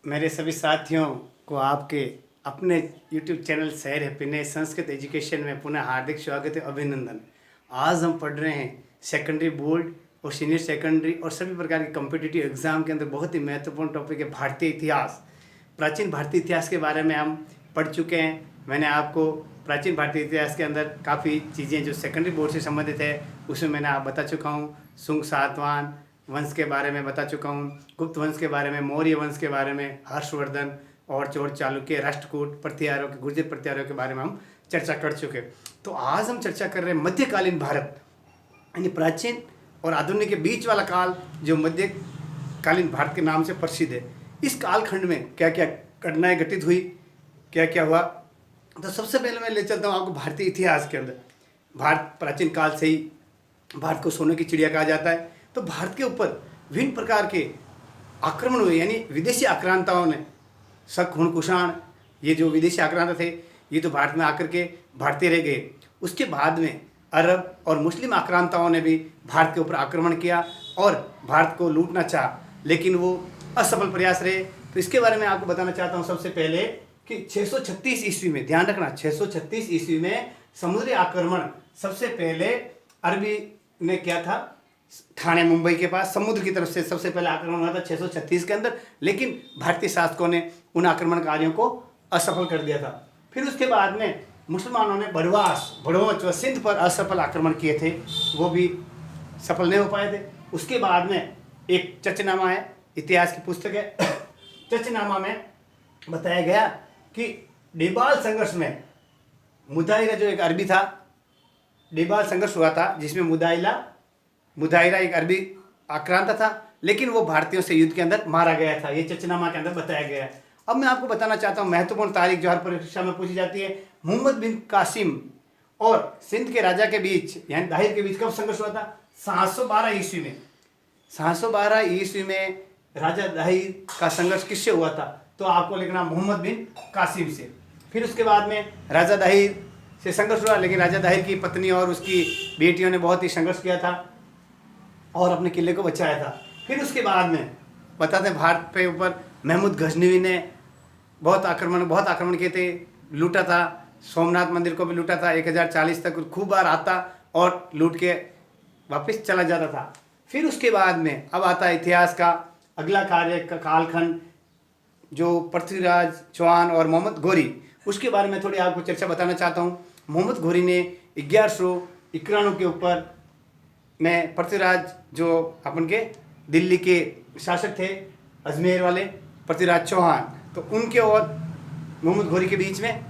मेरे सभी साथियों को आपके अपने YouTube चैनल सैर हैप्पीनेस संस्कृत एजुकेशन में पुनः हार्दिक स्वागत है, अभिनंदन। आज हम पढ़ रहे हैं सेकेंडरी बोर्ड और सीनियर सेकेंडरी और सभी प्रकार के कॉम्पिटिटिव एग्जाम के अंदर बहुत ही महत्वपूर्ण टॉपिक है भारतीय इतिहास। प्राचीन भारतीय इतिहास के बारे में हम पढ़ चुके हैं। मैंने आपको प्राचीन भारतीय इतिहास के अंदर काफ़ी चीज़ें जो सेकेंडरी बोर्ड से संबंधित है उसमें मैंने आप बता चुका हूँ। शुंग सातवाहन वंश के बारे में बता चुका हूँ, गुप्त वंश के बारे में, मौर्य वंश के बारे में, हर्षवर्धन और चोर चालुक्य, राष्ट्रकूट, प्रतिहारों के गुर्जर प्रतिहारों के बारे में हम चर्चा कर चुके। तो आज हम चर्चा कर रहे हैं मध्यकालीन भारत, यानी प्राचीन और आधुनिक के बीच वाला काल जो मध्यकालीन भारत के नाम से प्रसिद्ध है। इस कालखंड में क्या क्या घटनाएं घटित हुई, क्या क्या हुआ, तो सबसे पहले मैं ले चलता हूँ आपको भारतीय इतिहास के अंदर। भारत प्राचीन काल से ही भारत को सोने की चिड़िया कहा जाता है। तो भारत के ऊपर विभिन्न प्रकार के आक्रमण हुए, यानी विदेशी आक्रांताओं ने, शक, हुन, कुषाण, ये जो विदेशी आक्रांता थे ये तो भारत में आकर के भारतीय रह गए। उसके बाद में अरब और मुस्लिम आक्रांताओं ने भी भारत के ऊपर आक्रमण किया और भारत को लूटना चाहा, लेकिन वो असफल प्रयास रहे। तो इसके बारे में आपको बताना चाहता हूँ सबसे पहले कि 636 ईस्वी में, ध्यान रखना 636 ईस्वी में समुद्री आक्रमण सबसे पहले अरबी ने किया था। ठाणे मुंबई के पास समुद्र की तरफ से सबसे पहले आक्रमण हुआ था 636 के अंदर, लेकिन भारतीय शासकों ने उन आक्रमणकारियों को असफल कर दिया था। फिर उसके बाद में मुसलमानों ने भड़ोच व सिंध पर असफल आक्रमण किए थे, वो भी सफल नहीं हो पाए थे। उसके बाद में एक चचनामा है, इतिहास की पुस्तक है। चचनामा में बताया गया कि डेबाल संघर्ष में मुदायरा जो एक अरबी था, डेबाल संघर्ष हुआ था जिसमें मुदायरा एक अरबी आक्रांता था, लेकिन वो भारतीयों से युद्ध के अंदर मारा गया था। ये चचनामा के अंदर बताया गया है। अब मैं आपको बताना चाहता हूँ महत्वपूर्ण तारीख जो हर परीक्षा में पूछी जाती है। मोहम्मद बिन कासिम और सिंध के राजा के बीच, यानी दाहिर के बीच कब संघर्ष हुआ था? 712 ईस्वी में। 712 ईस्वी में राजा दाहिर का संघर्ष किससे हुआ था? तो आपको लिखना मोहम्मद बिन कासिम से। फिर उसके बाद में राजा दाहिर से संघर्ष हुआ, लेकिन राजा दाहिर की पत्नी और उसकी बेटियों ने बहुत ही संघर्ष किया था और अपने किले को बचाया था। फिर उसके बाद में बताते हैं भारत पे ऊपर महमूद गजनवी ने बहुत आक्रमण किए थे, लूटा था। सोमनाथ मंदिर को भी लूटा था। 1040 तक खूब बार आता और लूट के वापस चला जाता था। फिर उसके बाद में अब आता है इतिहास का अगला कार्य का कालखंड जो पृथ्वीराज चौहान और मोहम्मद घोरी, उसके बारे में थोड़ी आपको चर्चा बताना चाहता हूँ। मोहम्मद घोरी ने 1191 के ऊपर में पृथ्वीराज जो अपन के दिल्ली के शासक थे, अजमेर वाले पृथ्वीराज चौहान, तो उनके और मोहम्मद घोरी के बीच में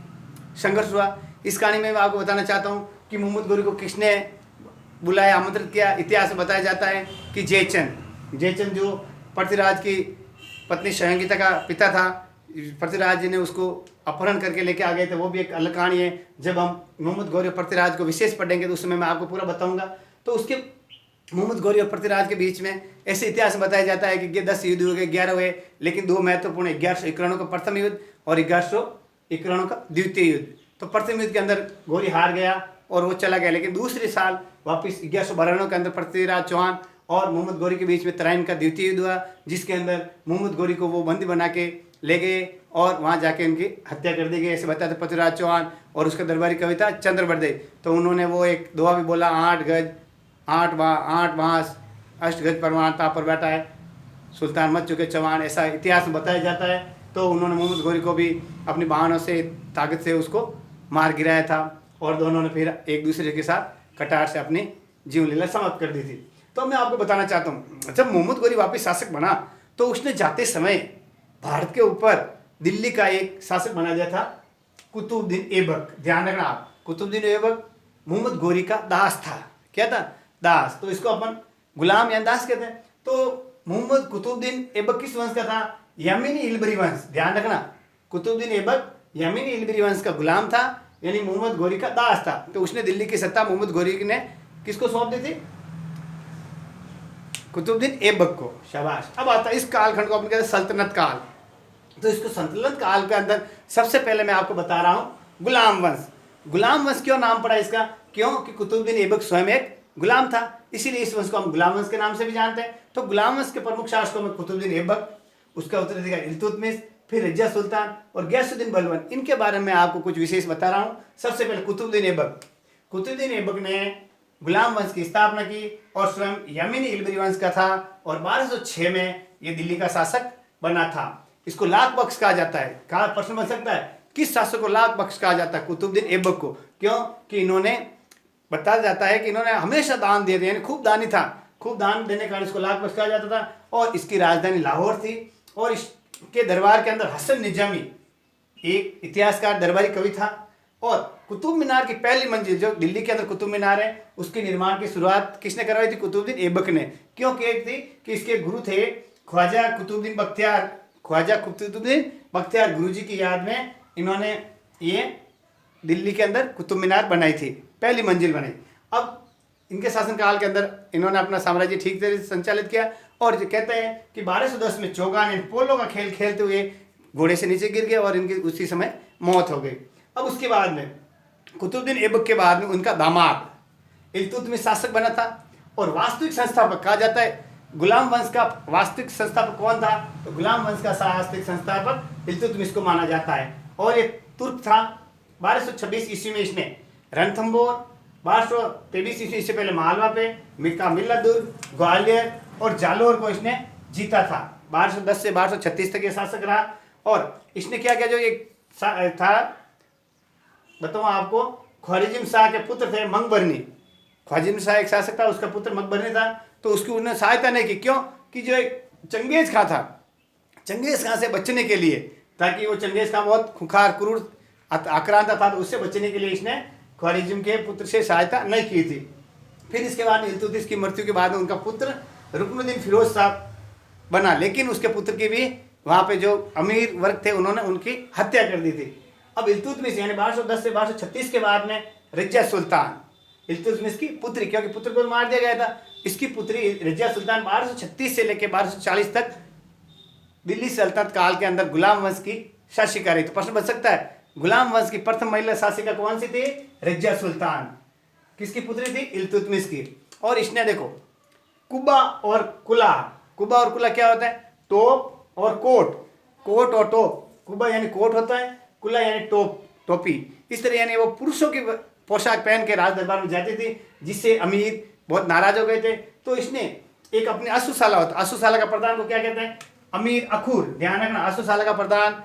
संघर्ष हुआ। इस कहानी में मैं आपको बताना चाहता हूँ कि मोहम्मद घोरी को किसने बुलाया, आमंत्रित किया। इतिहास में बताया जाता है कि जयचंद जो पृथ्वीराज की पत्नी शयंगिता का पिता था, पृथ्वीराज जी ने उसको अपहरण करके लेके आ गए थे। वो भी एक अलग कहानी है। जब हम मोहम्मद घोरी और पृथ्वीराज को विशेष पढ़ेंगे तो उस समय मैं आपको पूरा बताऊंगा। तो उसके मोहम्मद घोरी और पृथ्वीराज के बीच में ऐसे इतिहास में बताया जाता है कि 10 युद्ध हुए, 11 हुए, लेकिन दो महत्वपूर्ण, 1191 का प्रथम युद्ध और 1191 का द्वितीय युद्ध। तो प्रथम युद्ध के अंदर घोरी हार गया और वो चला गया, लेकिन दूसरे साल वापस 1192 के अंदर पृथ्वीराज चौहान और मोहम्मद घोरी के बीच में तराइन का द्वितीय युद्ध हुआ, जिसके अंदर मोहम्मद घोरी को वो बंदी बना के ले गए और वहाँ जाके उनकी हत्या कर दी गई। ऐसे बताते पृथ्वीराज चौहान और उसका दरबारी कवि था चंद्रवर्दे। तो उन्होंने वो एक दुआ भी बोला, 8 गज 8 बांस 8 गज परवान ता पर बैठा है सुल्तान मच चुके चौहान, ऐसा इतिहास में बताया जाता है। तो उन्होंने मोहम्मद घोरी को भी अपनी बाहनों से ताकत से उसको मार गिराया था और दोनों ने फिर एक दूसरे के साथ कटार से अपनी जीवन लीला समाप्त कर दी थी। तो मैं आपको बताना चाहता हूँ, जब मोहम्मद घोरी वापस शासक बना तो उसने जाते समय भारत के ऊपर दिल्ली का एक शासक बना दिया था कुतुबुद्दीन ऐबक। ध्यान रखना आप, कुतुबुद्दीन ऐबक मोहम्मद घोरी का दास था। क्या था? दास। तो इसको अपन गुलाम या दास कहते हैं। तो मोहम्मद कुतुबुद्दीन ऐबक किस वंश का था? यमीनी इल्बरी वंश। ध्यान रखना, कुतुबुद्दीन ऐबक यमीनी इल्बरी वंश का गुलाम था, यानी मोहम्मद घोरी का दास था। तो उसने दिल्ली की सत्ता मोहम्मद घोरी ने किसको सौंप दी थी? कुतुबुद्दीन ऐबक को। शाबाश। अब आता है इस कालखंड को अपन कहते हैं सल्तनत काल। तो इसको सल्तनत काल के अंदर सबसे पहले मैं आपको बता रहा हूँ गुलाम वंश। गुलाम वंश क्यों नाम पड़ा इसका? क्यों कि कुतुबुद्दीन ऐबक स्वयं एक गुलाम था, इसीलिए इस वंश को हम गुलाम वंश के नाम से भी जानते हैं। तो गुलाम वंश के प्रमुख शासकों में कुतुबुद्दीन ऐबक, उसका उत्तराधिकारी इल्तुतमिश, फिर रजिया सुल्तान और गयासुद्दीन बलबन। इनके बारे में आपको कुछ विशेष बता रहा हूँ। सबसे पहले कुतुबुद्दीन ऐबक। कुतुबुद्दीन ऐबक ने गुलाम वंश की स्थापना की और स्वयं यमीनी इल्बरी वंश का था और 1206 में ये दिल्ली का शासक बना था। इसको लाख बख्श कहा जाता है। कहा प्रश्न बन सकता है किस शासक को लाख बख्श कहा जाता है? कुतुबुद्दीन ऐबक को। क्यों कि इन्होंने बताया जाता है कि इन्होंने हमेशा दान दिए थे, यानी खूब दानी था। खूब दान देने के कारण इसको लाख बख्श कहा जाता था। और इसकी राजधानी लाहौर थी और इसके दरबार के अंदर हसन निजामी एक इतिहासकार दरबारी कवि था। और कुतुब मीनार की पहली मंजिल जो दिल्ली के अंदर कुतुब मीनार है उसके निर्माण की शुरुआत किसने करवाई थी? कुतुबुद्दीन ऐबक ने। क्योंकि एक थी कि इसके गुरु थे ख्वाजा कुतुबुद्दीन बख्तियार गुरु जी की याद में इन्होंने ये दिल्ली के अंदर कुतुब मीनार बनाई थी, पहली मंजिल बनाई। अब इनके शासनकाल के अंदर इन्होंने अपना साम्राज्य ठीक तरह से संचालित किया। और जो कहते हैं कि 1210 में चौगान पोलो का खेल खेलते हुए घोड़े से नीचे गिर गए और इनकी उसी समय मौत हो गई। अब उसके बाद में कुतुबुद्दीन ऐबक के बाद में उनका दामाद इल्तुतमिश शासक बना था। और वास्तविक संस्थापक कहा जाता है गुलाम वंश का वास्तविक संस्थापक कौन था? तो गुलाम वंश का वास्तविक संस्थापक इल्तुतमिश को माना जाता है। और ये तुर्क था। 1226 ईस्वी में इसने रणथंबोर, 1223 ईस्वी से पहले मालवा पे मिल्लादुर्ग, ग्वालियर और जालोर को इसने जीता था। 1210 से 1236 तक ये शासक रहा। और इसने क्या किया? जो एक था बताऊँ आपको, ख्वारिज़म शाह के पुत्र थे मंगबरनी। ख्वारिज़म शाह एक शासक था, उसका पुत्र मंगबरनी था। तो उसकी उन्होंने सहायता नहीं की। क्यों कि जो एक चंगेज खां था, चंगेज खां से बचने के लिए, ताकि वो चंगेज खां बहुत खुंखार क्रूर आक्रांता था, तो उससे बचने के लिए इसने ख्वारिज़म के पुत्र से सहायता नहीं की थी। फिर इसके बाद इल्तुतमिश की मृत्यु के बाद उनका पुत्र रुकनुद्दीन फिरोज शाह बना, लेकिन उसके पुत्र की भी वहाँ पे जो अमीर वर्ग थे उन्होंने उनकी हत्या कर दी थी। अब इल्तुतमिश यानी 1210 से 1236 के बाद में रजिया सुल्तान इल्तुतमिश की पुत्री, क्योंकि पुत्र को मार दिया गया था, इसकी पुत्री रजिया सुल्तान 1236 से लेकर 1240 तक दिल्ली सल्तनत काल के अंदर गुलाम वंश की शासिका रही। तो प्रश्न बन सकता है गुलाम वंश की प्रथम महिला शासिका कौन सी थी? रजिया सुल्तान। किसकी पुत्री थी? इल्तुतमिश की। और इसने देखो कुबा और कुला, कुबा और कुला क्या होता है? टोप और कोट, कोट और टोप। कुबा यानी कोट होता है, कुला यानी टोप, टोपी। इस तरह यानी वो पुरुषों की पोशाक पहन के राज दरबार में जाती थी, जिससे अमीर बहुत नाराज हो गए थे। तो इसने एक अपने अश्वशाला होता, अश्वशाला का प्रधान को क्या कहते हैं? अमीर अखूर। ध्यान रखना, अश्वशाला का प्रधान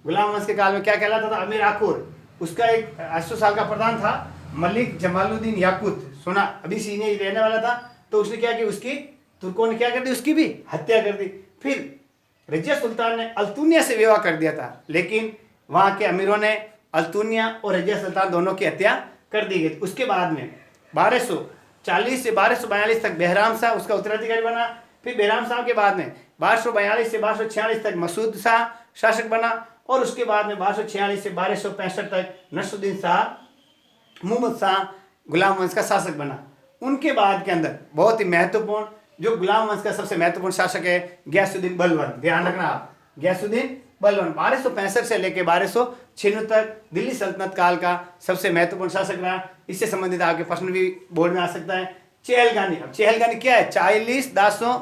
गुलाम वंश के काल में क्या कहलाता था? अमीर अखूर। उसका एक अश्वशाला का प्रधान था मलिक जमालुद्दीन याकूत। सुना अभी सीने रहने वाला था। तो उसने क्या किया? उसकी तुर्कों ने क्या कर दी? उसकी भी हत्या कर दी। फिर रजिया सुल्तान ने अल्तुनिया से विवाह कर दिया था, लेकिन वहाँ के अमीरों ने अल्तुनिया और रजिया सुल्तान दोनों की हत्या कर दी गई। उसके बाद में 1240 से 1242 तक बहराम शाह उसका उत्तराधिकारी बना। फिर बहराम शाह के बाद में 1242 से 1246 तक मसूद शाह शासक बना। और उसके बाद में 1246 से 1265 तक नसरुद्दीन शाह मुहम्मद शाह गुलाम वंश का शासक बना। उनके बाद के अंदर बहुत ही महत्वपूर्ण जो गुलाम वंश का सबसे महत्वपूर्ण शासक है गयासुद्दीन बलबन। ध्यान रखना आप, गयासुद्दीन बलबन 1265 से लेकर 1296 तक दिल्ली सल्तनत काल का सबसे महत्वपूर्ण शासक रहा। इससे संबंधित आपके प्रश्न भी बोर्ड में आ सकता है। चहलगानी, अब चहलगानी क्या है? 40 दासों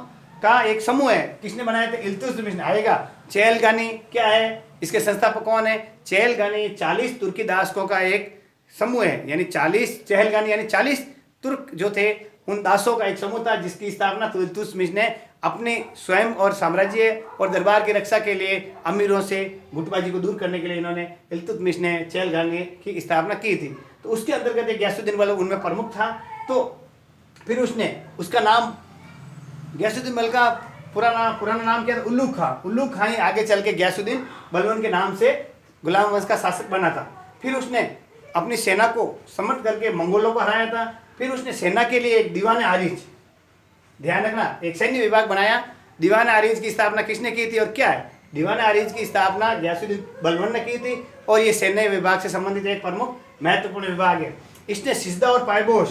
का एक समूह है। किसने बनाया था? इल्तुतमिश ने। आएगा चहलगानी क्या है? इसके संस्थापक कौन है? चहलगानी 40 तुर्की दासों का एक समूह है, यानी 40 चहलगानी यानी 40 तुर्क जो थे उन दासों का एक समूह था, जिसकी स्थापना इल्तुतमिश ने अपने स्वयं और साम्राज्य और दरबार की रक्षा के लिए अमीरों से गुटबाजी को दूर करने के लिए इन्होंने इल्तुतमिश ने चहलगानी की स्थापना की थी। तो उसके अंतर्गत एक गयासुद्दीन बलबन उनमें प्रमुख था। तो फिर उसने उसका नाम गयासुद्दीन बलबन का पुराना नाम क्या था? उल्लुग खां। उल्लुग खां ही आगे चल के गयासुद्दीन बलबन के नाम से गुलाम वंश का शासक बना था। फिर उसने अपनी सेना को समर्थ करके मंगोलों को हराया था। फिर उसने सेना के लिए एक दीवान आरिज, ध्यान रखना, एक सैन्य विभाग बनाया। दीवान आरिज की स्थापना किसने की थी और क्या है? दीवान आरिज की स्थापना गयासुद्दीन बलबन ने की थी और ये सैन्य विभाग से संबंधित एक प्रमुख महत्वपूर्ण विभाग है। इसने सिजदा और पैबोश,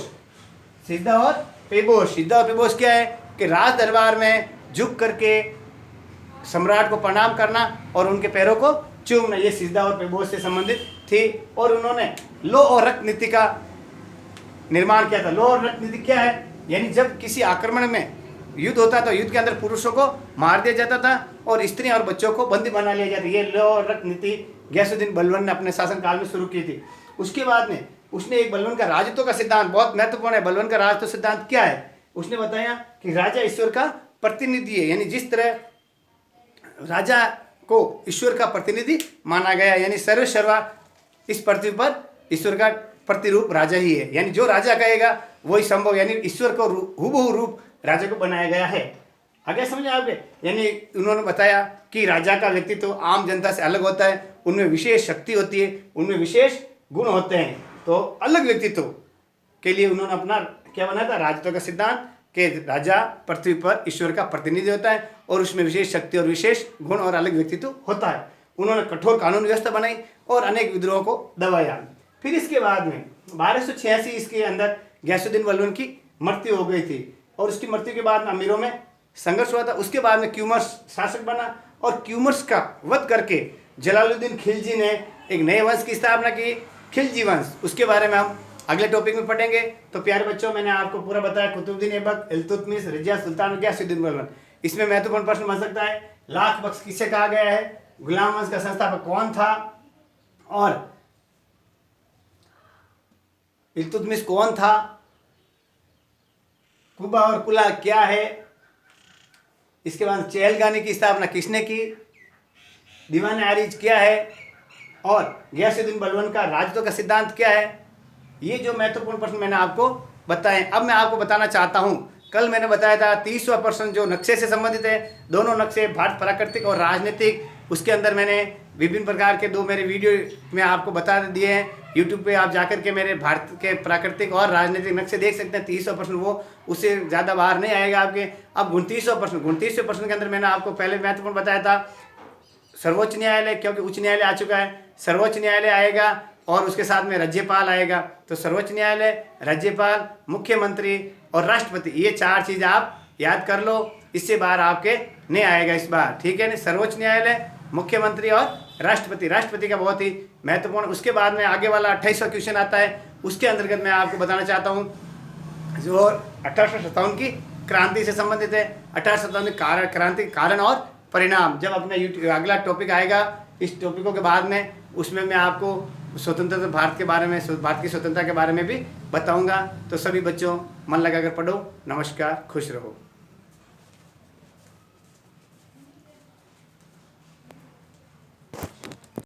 सिजदा और पेबोश क्या है? कि राज दरबार में झुक करके सम्राट को प्रणाम करना और उनके पैरों को चूमना, ये सिजदा और पेबोश से संबंधित थी। और उन्होंने लो और रक्त नीति का निर्माण किया था। लो और रक्त नीति क्या है? यानी जब किसी आक्रमण में युद्ध होता तो युद्ध के अंदर पुरुषों को मार दिया जाता था और स्त्रियां और बच्चों को बंदी बना लिया जाता। ये लौ और रक्त नीति गयासुद्दीन बलबन ने अपने शासनकाल में शुरू की थी। उसके बाद में उसने एक बलबन का राजत्व का सिद्धांत बहुत महत्वपूर्ण है। बलबन का राजत्व सिद्धांत क्या है? उसने बताया कि राजा ईश्वर का प्रतिनिधि है, यानी जिस तरह राजा को ईश्वर का प्रतिनिधि माना गया, यानी सर्वसर्वा इस पृथ्वी पर ईश्वर का प्रतिरूप राजा ही है, यानी जो राजा कहेगा वही संभव, यानी ईश्वर को हूबहू रूप राजा को बनाया गया है। आगे समझे आपके? यानी उन्होंने बताया कि राजा का व्यक्तित्व तो आम जनता से अलग होता है, उनमें विशेष शक्ति होती है, उनमें विशेष गुण होते हैं। तो अलग व्यक्तित्व के लिए उन्होंने अपना क्या बनाया था? राजत्व का सिद्धांत कि राजा पृथ्वी पर ईश्वर का प्रतिनिधि होता है और उसमें विशेष शक्ति और विशेष गुण और अलग व्यक्तित्व होता है। उन्होंने कठोर कानून व्यवस्था बनाई और अनेक विद्रोहों को दबाया। फिर इसके बाद में 1286 इसके अंदर गयासुद्दीन बलबन की मृत्यु हो गई थी और उसकी मृत्यु के बाद अमीरों में संघर्ष हुआ था। उसके बाद में क्यूमर्स शासक बना और क्यूमर्स का वध करके जलालुद्दीन खिलजी ने एक नए वंश की स्थापना की, खिलजी वंश। उसके बारे में हम अगले टॉपिक में पढ़ेंगे। तो प्यारे बच्चों, मैंने आपको पूरा बताया कुतुबुद्दीन ऐबक, इल्तुतमिश, रजिया सुल्तान, गयासुद्दीन बलबन। इसमें महत्वपूर्ण प्रश्न बन सकता है, लाख बख्श किसे कहा गया है, गुलाम वंश का संस्थापक कौन था और इल्तुतमिश कौन था, कुबा और कुला क्या है, इसके बाद चहलगानी की स्थापना किसने की, दीवान आरिज क्या है और गयासुद्दीन बलबन का राजत्व का सिद्धांत क्या है। ये जो महत्वपूर्ण प्रश्न मैंने आपको बताए। अब मैं आपको बताना चाहता हूँ, कल मैंने बताया था 30वां प्रश्न जो नक्शे से संबंधित है, दोनों नक्शे भारत प्राकृतिक और राजनीतिक, उसके अंदर मैंने विभिन्न प्रकार के 2 मेरे वीडियो में आपको बता दिए हैं। यूट्यूब पे आप जाकर के मेरे भारत के प्राकृतिक और राजनीतिक नक्शे देख सकते हैं। 30वां प्रश्न वो उससे ज़्यादा बाहर नहीं आएगा आपके। अब 29वां प्रश्न, 29वें प्रश्न के अंदर मैंने आपको पहले महत्वपूर्ण बताया था सर्वोच्च न्यायालय, क्योंकि उच्च न्यायालय आ चुका है, सर्वोच्च न्यायालय आएगा और उसके साथ में राज्यपाल आएगा। तो सर्वोच्च न्यायालय, राज्यपाल, मुख्यमंत्री और राष्ट्रपति, ये 4 चीज़ आप याद कर लो, इससे बाहर आपके नहीं आएगा इस बार, ठीक है ना। सर्वोच्च न्यायालय, मुख्यमंत्री और राष्ट्रपति, राष्ट्रपति का बहुत ही महत्वपूर्ण। उसके बाद में आगे वाला 28वां क्वेश्चन आता है, उसके अंतर्गत मैं आपको बताना चाहता हूँ जो 1857 की क्रांति से संबंधित है। 1857 की क्रांति कारण और परिणाम, जब अपना अगला टॉपिक आएगा इस टॉपिकों के बाद में, उसमें मैं आपको स्वतंत्रता भारत के बारे में, भारत की स्वतंत्रता के बारे में भी बताऊंगा। तो सभी बच्चों मन लगाकर पढ़ो। नमस्कार, खुश रहो।